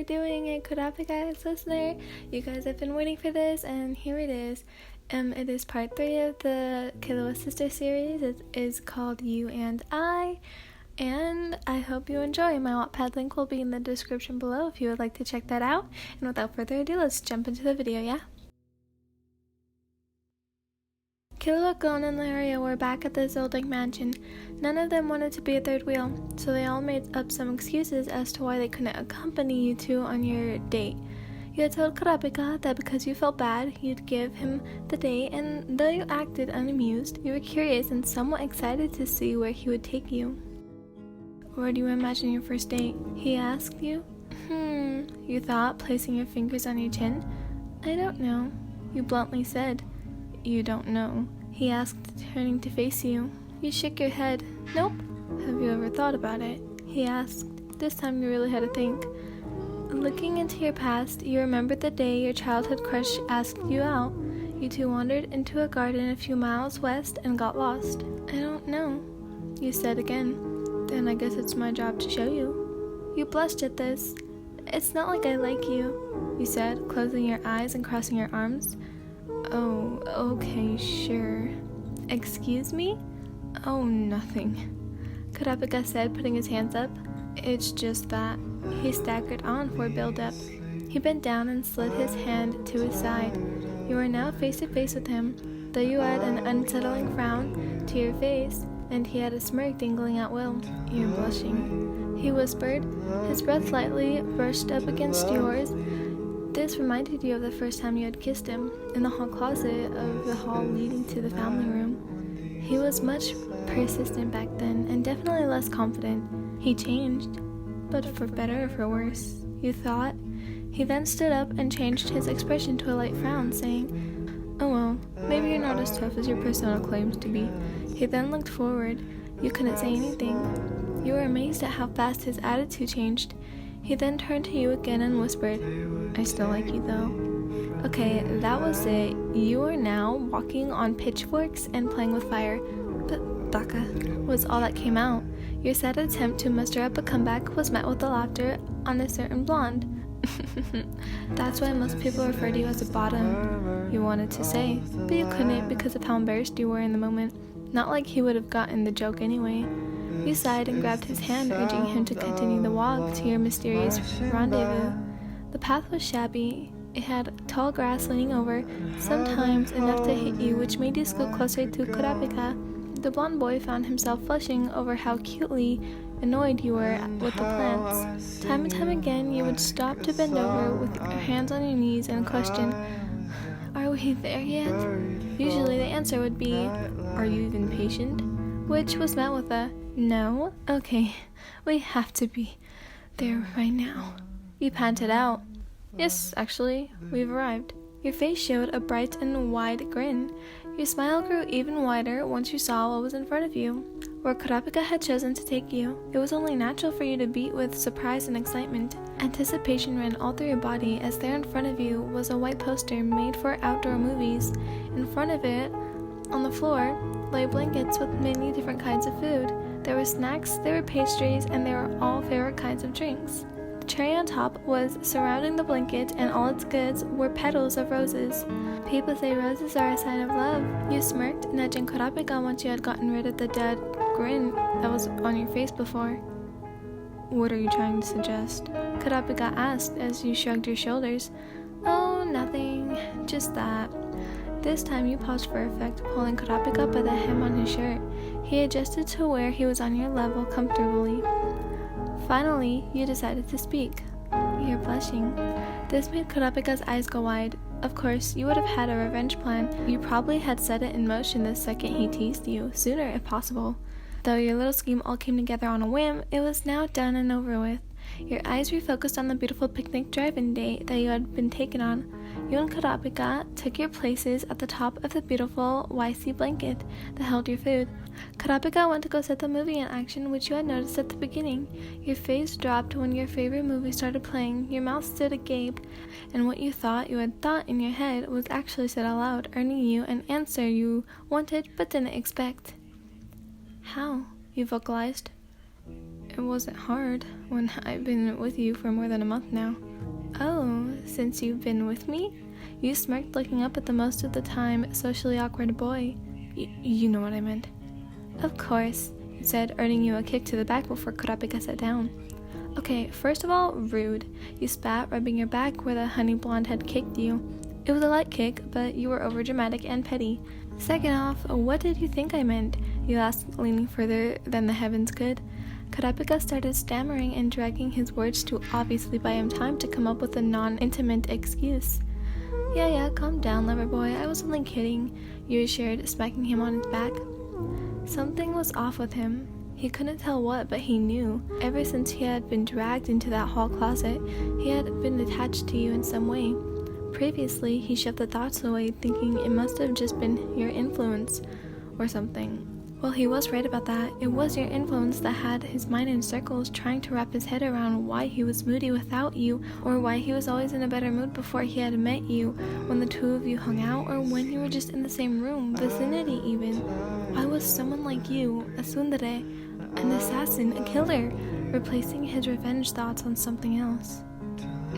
doing it, Kurapika listener? You guys have been waiting for this, and here it is. It is part 3 of the Killua sister series. It is called You and I, and I hope you enjoy. My wappad link will be in the description below if you would like to check that out. And without further ado, let's jump into the video, yeah? Killua, Gon, and Laria were back at the Zoldyck mansion. None of them wanted to be a third wheel, so they all made up some excuses as to why they couldn't accompany you two on your date. You had told Kurapika that because you felt bad, you'd give him the date, and though you acted unamused, you were curious and somewhat excited to see where he would take you. Where do you imagine your first date? He asked you. You thought, placing your fingers on your chin. I don't know, you bluntly said. You don't know, he asked, turning to face you. You shook your head. Nope. Have you ever thought about it? He asked. This time you really had to think. Looking into your past, you remembered the day your childhood crush asked you out. You two wandered into a garden a few miles west and got lost. I don't know, you said again. Then I guess it's my job to show you. You blushed at this. It's not like I like you, you said, closing your eyes and crossing your arms. Oh, okay, sure. Excuse me? Oh, nothing, Kurapika said, putting his hands up. It's just that. He staggered on for a build-up. He bent down and slid his hand to his side. You were now face to face with him, though you had an unsettling frown to your face, and he had a smirk dangling at will. You're blushing, he whispered. His breath lightly brushed up against yours. This reminded you of the first time you had kissed him, in the hall closet of the hall leading to the family room. He was much persistent back then, and definitely less confident. He changed, but for better or for worse, you thought. He then stood up and changed his expression to a light frown, saying, Oh well, maybe you're not as tough as your persona claims to be. He then looked forward. You couldn't say anything. You were amazed at how fast his attitude changed. He then turned to you again and whispered, I still like you though. Okay, that was it. You are now walking on pitchforks and playing with fire. But Baka was all that came out. Your sad attempt to muster up a comeback was met with the laughter on a certain blonde. That's why most people refer to you as a bottom, you wanted to say, but you couldn't because of how embarrassed you were in the moment. Not like he would have gotten the joke anyway. You sighed and grabbed his hand, urging him to continue the walk to your mysterious rendezvous. The path was shabby. It had tall grass leaning over, sometimes enough to hit you, which made you scoot closer to Kurapika. The blonde boy found himself flushing over how cutely annoyed you were with the plants. Time and time again, you would stop to bend over with your hands on your knees and question, Are we there yet? Usually the answer would be, Are you even patient? Which was met with a, No? Okay, we have to be there right now. You panted out. Yes, actually, we've arrived. Your face showed a bright and wide grin. Your smile grew even wider once you saw what was in front of you, where Kurapika had chosen to take you. It was only natural for you to beat with surprise and excitement. Anticipation ran all through your body as there in front of you was a white poster made for outdoor movies. In front of it, on the floor, lay blankets with many different kinds of food. There were snacks, there were pastries, and there were all favorite kinds of drinks. The tray on top was surrounding the blanket, and all its goods were petals of roses. People say roses are a sign of love. You smirked, nudging Kurapika once you had gotten rid of the dead grin that was on your face before. What are you trying to suggest? Kurapika asked as you shrugged your shoulders. Oh, nothing. Just that. This time you paused for effect, pulling Kurapika by the hem on his shirt. He adjusted to where he was on your level comfortably. Finally, you decided to speak. You're blushing. This made Kurapika's eyes go wide. Of course, you would have had a revenge plan. You probably had set it in motion the second he teased you, sooner if possible. Though your little scheme all came together on a whim, it was now done and over with. Your eyes refocused on the beautiful picnic drive-in date that you had been taken on. You and Kurapika took your places at the top of the beautiful YC blanket that held your food. Kurapika went to go set the movie in action, which you had noticed at the beginning. Your face dropped when your favorite movie started playing. Your mouth stood agape, and what you thought you had thought in your head was actually said aloud, earning you an answer you wanted but didn't expect. How? You vocalized. it wasn't hard when I've been with you for more than a month now. Oh, since you've been with me? You smirked, looking up at the most of the time socially awkward boy. You know what I meant. Of course, he said, earning you a kick to the back before Kurapika sat down. Okay, first of all, rude. You spat, rubbing your back where the honey blonde had kicked you. It was a light kick, but you were overdramatic and petty. Second off, what did you think I meant? You asked, leaning further than the heavens could. Kurapika started stammering and dragging his words to obviously buy him time to come up with a non-intimate excuse. Yeah, calm down, lover boy. I was only kidding, you assured, smacking him on his back. Something was off with him. He couldn't tell what, but he knew. Ever since he had been dragged into that hall closet, he had been attached to you in some way. Previously, he shoved the thoughts away, thinking it must have just been your influence or something. Well, he was right about that. It was your influence that had his mind in circles, trying to wrap his head around why he was moody without you, or why he was always in a better mood before he had met you, when the two of you hung out, or when you were just in the same room, vicinity even. Why was someone like you, a tsundere, an assassin, a killer, replacing his revenge thoughts on something else?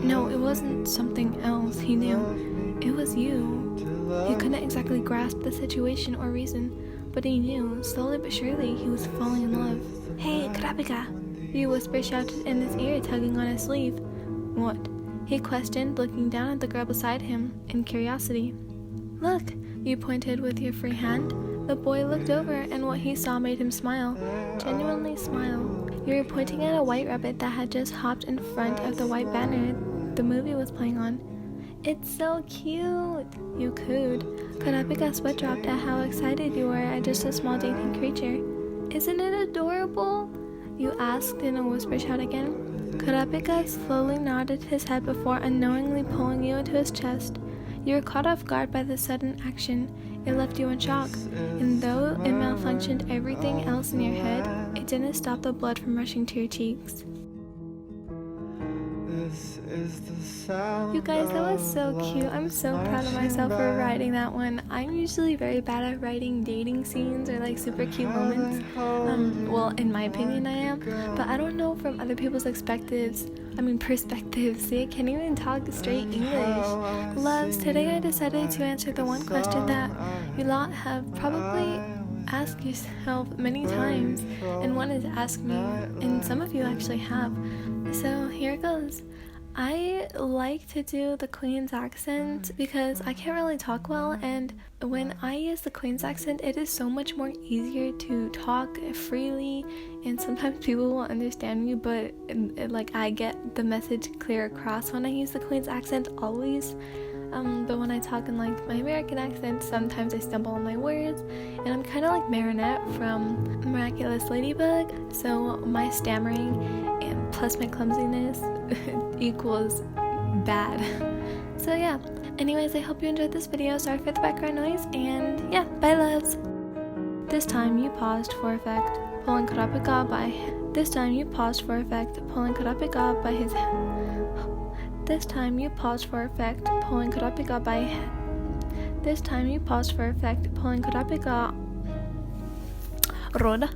No, it wasn't something else, he knew. It was you. He couldn't exactly grasp the situation or reason, but he knew, slowly but surely, he was falling in love. Hey, Kurapika! You whisper shouted in his ear, tugging on his sleeve. What? He questioned, looking down at the girl beside him, in curiosity. Look! You pointed with your free hand. The boy looked over, and what he saw made him smile. Genuinely smile. You were pointing at a white rabbit that had just hopped in front of the white banner the movie was playing on. It's so cute! You cooed. Kurapika's sweat dropped at how excited you were at just a small dainty creature. Isn't it adorable? You asked in a whisper shout again. Kurapika slowly nodded his head before unknowingly pulling you into his chest. You were caught off guard by the sudden action. It left you in shock, and though it malfunctioned everything else in your head, it didn't stop the blood from rushing to your cheeks. You guys, that was so cute. I'm so proud of myself for writing that one. I'm usually very bad at writing dating scenes or like super cute moments. Well, in my opinion I am, but I don't know from other people's perspectives. See, I can't even talk straight English. Loves, today I decided to answer the one question that you lot have probably asked yourself many times, and one is ask me, and some of you actually have. So here it goes. I like to do the Queen's accent because I can't really talk well, and when I use the Queen's accent, it is so much more easier to talk freely, and sometimes people will understand me, but I get the message clear across when I use the Queen's accent always. But when I talk in like my American accent, sometimes I stumble on my words, and I'm kind of like Marinette from Miraculous Ladybug, so my stammering and plus my clumsiness equals bad. So yeah, anyways, I hope you enjoyed this video. Sorry for the background noise, and yeah, bye loves. This time you paused for effect, pulling Kurapika by This time you paused for effect, pulling Kurapika by his This time you paused for effect, pulling Kurapika by This time you paused for effect, pulling Kurapika Roda.